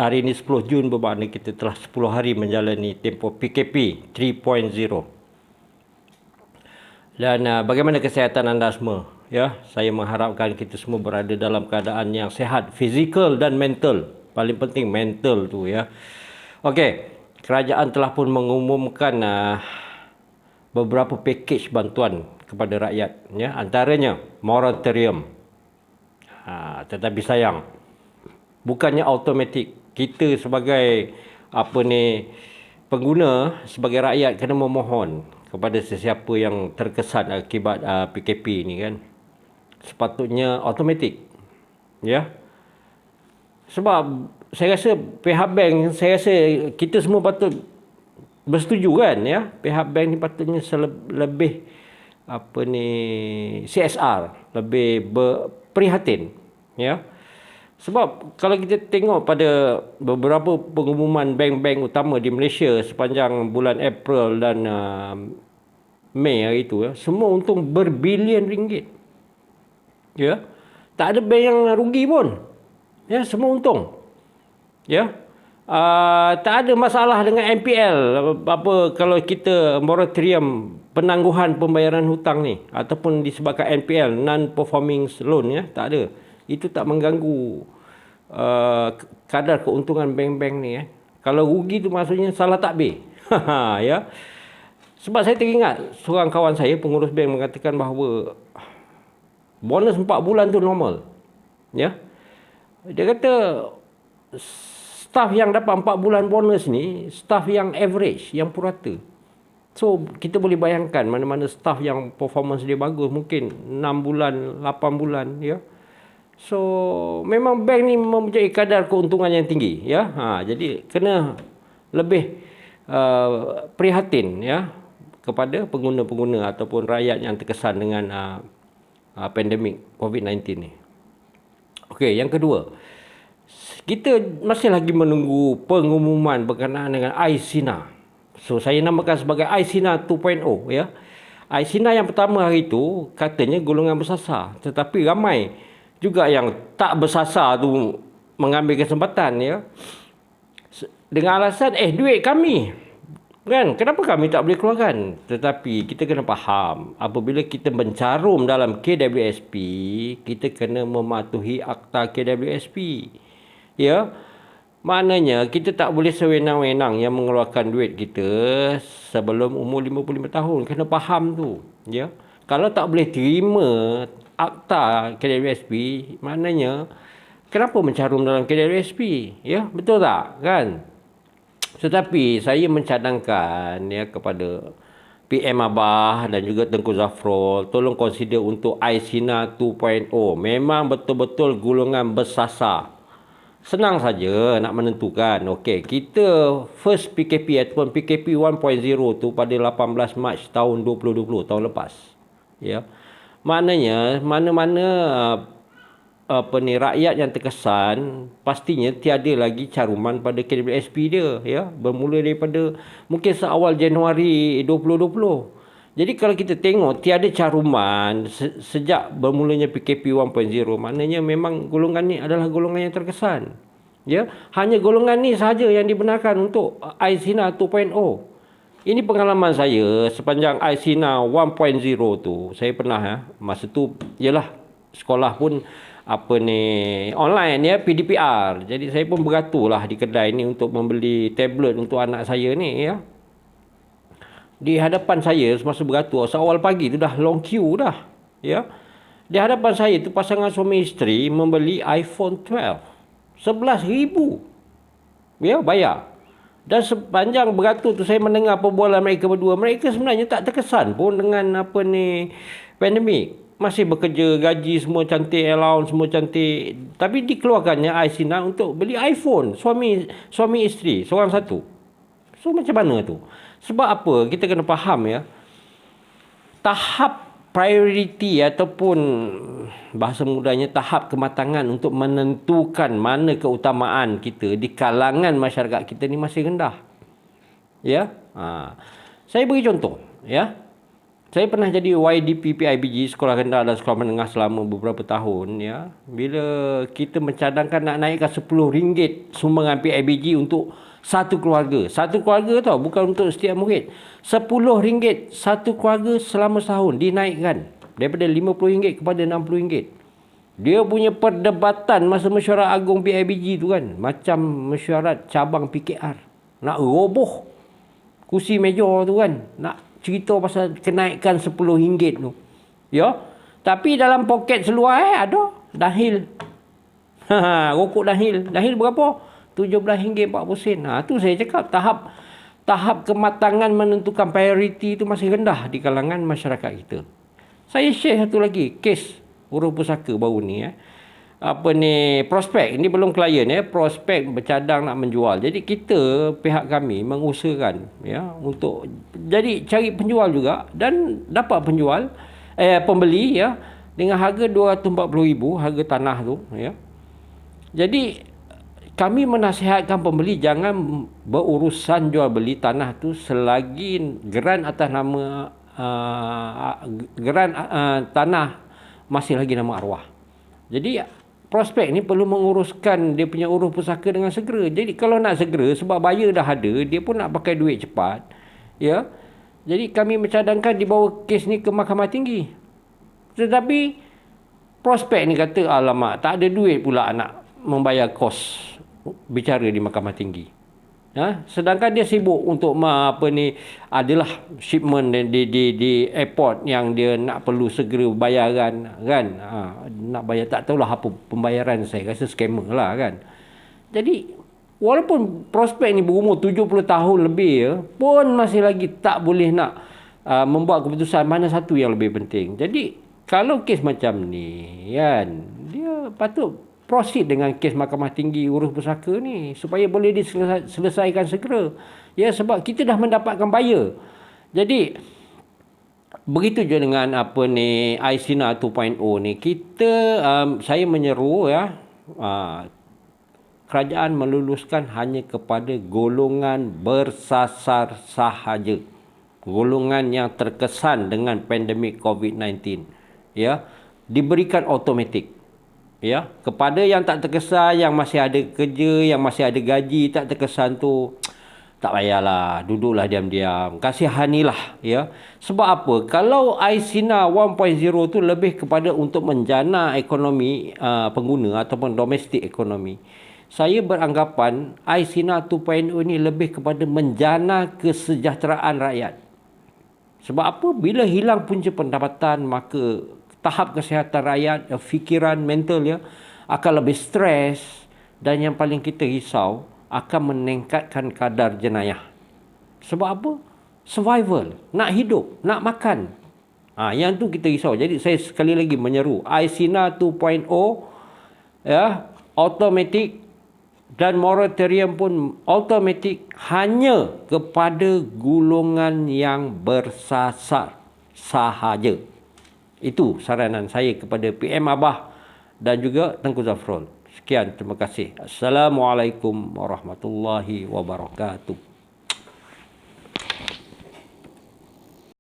hari ini 10 Jun bermakna kita telah 10 hari menjalani tempoh PKP 3.0. Dan bagaimana kesihatan anda semua? Ya, saya mengharapkan kita semua berada dalam keadaan yang sihat, fizikal dan mental. Paling penting mental tu ya. Okey, kerajaan telah pun mengumumkan beberapa pakej bantuan kepada rakyat ya, antaranya moratorium. Tetapi sayang, bukannya automatik. Kita sebagai pengguna, sebagai rakyat kena memohon kepada sesiapa yang terkesan akibat PKP ni kan. Sepatutnya automatik. Ya. Sebab saya rasa pihak bank, saya rasa kita semua patut bersetuju kan ya. Pihak bank ni patutnya lebih CSR, lebih berprihatin ya. Sebab kalau kita tengok pada beberapa pengumuman bank-bank utama di Malaysia sepanjang bulan April dan Mei hari itu ya, semua untung berbilion ringgit. Ya. Tak ada bank yang rugi pun. Ya, semua untung. Ya. Tak ada masalah dengan NPL kalau kita moratorium penangguhan pembayaran hutang ni ataupun disebabkan NPL, non performing loan ya, tak ada. Itu tak mengganggu kadar keuntungan bank-bank ni ya. Kalau rugi tu maksudnya salah takbir. Ya. Sebab saya teringat seorang kawan saya pengurus bank mengatakan bahawa bonus 4 bulan tu normal. Ya. Dia kata staff yang dapat 4 bulan bonus ni staff yang average, yang purata. So kita boleh bayangkan mana-mana staff yang performance dia bagus mungkin 6 bulan, 8 bulan ya. So memang bank ni mempunyai kadar keuntungan yang tinggi ya. Jadi kena lebih prihatin ya kepada pengguna-pengguna ataupun rakyat yang terkesan dengan pandemik COVID-19 ni. Okey, yang kedua, kita masih lagi menunggu pengumuman berkenaan dengan iSINA. So saya namakan sebagai iSINA 2.0 ya. iSINA yang pertama hari itu katanya golongan bersasar, tetapi ramai juga yang tak bersasar tu mengambil kesempatan ya. Dengan alasan duit kami. Kan? Kenapa kami tak boleh keluarkan? Tetapi kita kena faham, apabila kita mencarum dalam KWSP, kita kena mematuhi akta KWSP. Ya. Maknanya kita tak boleh sewenang-wenang yang mengeluarkan duit kita sebelum umur 55 tahun. Kena faham tu, ya. Kalau tak boleh terima akta KWSP, maknanya kenapa mencarum dalam KWSP? Ya, betul tak? Kan? Tetapi saya mencadangkan ya kepada PM Abah dan juga Tengku Zafrul, tolong consider untuk iSINA 2.0. Memang betul-betul golongan bersasar. Senang saja nak menentukan. Okey, kita first PKP ataupun PKP 1.0 tu pada 18 Mac tahun 2020, tahun lepas. Ya. Maknanya mana-mana rakyat yang terkesan pastinya tiada lagi caruman pada KWSP dia ya, bermula daripada mungkin seawal Januari 2020. Jadi kalau kita tengok tiada caruman sejak bermulanya PKP 1.0, maknanya memang golongan ni adalah golongan yang terkesan. Ya, hanya golongan ni sahaja yang dibenarkan untuk iSINA 2.0. Ini pengalaman saya sepanjang iSINA 1.0 tu. Saya pernah masa tu ialah sekolah pun online ya, PDPR. Jadi saya pun beraturlah di kedai ni untuk membeli tablet untuk anak saya ni ya. Di hadapan saya semasa beratur seawal pagi tu dah long queue dah ya. Di hadapan saya tu pasangan suami isteri membeli iPhone 12 11,000 ya, bayar. Dan sepanjang beratur tu saya mendengar perbualan mereka berdua. Mereka sebenarnya tak terkesan pun dengan pandemik. Masih bekerja, gaji semua cantik, allowance semua cantik. Tapi dikeluarkannya iSINA untuk beli iPhone. Suami isteri, seorang satu. So macam mana tu? Sebab apa? Kita kena faham ya. Tahap priority ataupun bahasa mudahnya tahap kematangan untuk menentukan mana keutamaan kita di kalangan masyarakat kita ni masih rendah. Ya. Saya beri contoh ya. Saya pernah jadi YDP PIBG, sekolah rendah dan sekolah menengah selama beberapa tahun ya. Bila kita mencadangkan nak naikkan RM10 sumbangan PIBG untuk satu keluarga. Satu keluarga tau, bukan untuk setiap murid. RM10 satu keluarga selama setahun dinaikkan daripada RM50 kepada RM60. Dia punya perdebatan masa mesyuarat agung PIBG tu kan, macam mesyuarat cabang PKR. Nak roboh kursi meja tu kan, nak cerita pasal kenaikan RM10 tu. Ya. Tapi dalam poket seluar ada dahil. Rokok dahil. Dahil berapa? RM17.40. Tu saya cakap tahap kematangan menentukan prioriti tu masih rendah di kalangan masyarakat kita. Saya share satu lagi kes urus pusaka baru ni prospek, ini belum klien prospek bercadang nak menjual. Jadi kita pihak kami mengusahakan untuk jadi cari penjual juga dan dapat penjual pembeli dengan harga RM240,000 harga tanah tu Jadi kami menasihatkan pembeli jangan berurusan jual beli tanah tu selagi geran atas nama tanah masih lagi nama arwah. Jadi prospek ni perlu menguruskan dia punya urus pusaka dengan segera. Jadi kalau nak segera, sebab buyer dah ada, dia pun nak pakai duit cepat. Ya. Jadi kami mencadangkan dibawa kes ni ke Mahkamah Tinggi. Tetapi prospek ni kata, alamak, tak ada duit pula nak membayar kos bicara di Mahkamah Tinggi. Sedangkan dia sibuk untuk adalah shipment di airport yang dia nak perlu segera bayaran kan. Nak bayar, tak tahulah apa pembayaran, saya rasa scammer lah kan. Jadi walaupun prospek ni berumur 70 tahun lebih pun masih lagi tak boleh nak membuat keputusan mana satu yang lebih penting. Jadi kalau kes macam ni kan, dia patut proceed dengan kes Mahkamah Tinggi urus pusaka ni supaya boleh diselesaikan segera. Ya, sebab kita dah mendapatkan buyer. Jadi begitu je dengan iSINA 2.0 ni. Saya menyeru kerajaan meluluskan hanya kepada golongan bersasar sahaja. Golongan yang terkesan dengan pandemik COVID-19. Ya, diberikan automatik. Ya, kepada yang tak terkesan, yang masih ada kerja, yang masih ada gaji tak terkesan tu, tak payahlah, duduklah diam-diam, kasihanilah ya. Sebab apa? Kalau iSINA 1.0 tu lebih kepada untuk menjana ekonomi pengguna ataupun domestik ekonomi. Saya beranggapan iSINA 2.0 ni lebih kepada menjana kesejahteraan rakyat. Sebab apa? Bila hilang punca pendapatan, maka tahap kesihatan rakyat, fikiran, mental akan lebih stres, dan yang paling kita risau akan meningkatkan kadar jenayah. Sebab apa? Survival, nak hidup, nak makan. Yang tu kita risau. Jadi saya sekali lagi menyeru iSINA 2.0 automatik dan moratorium pun automatik hanya kepada golongan yang bersasar sahaja. Itu saranan saya kepada PM Abah dan juga Tengku Zafrul. Sekian, terima kasih. Assalamualaikum warahmatullahi wabarakatuh.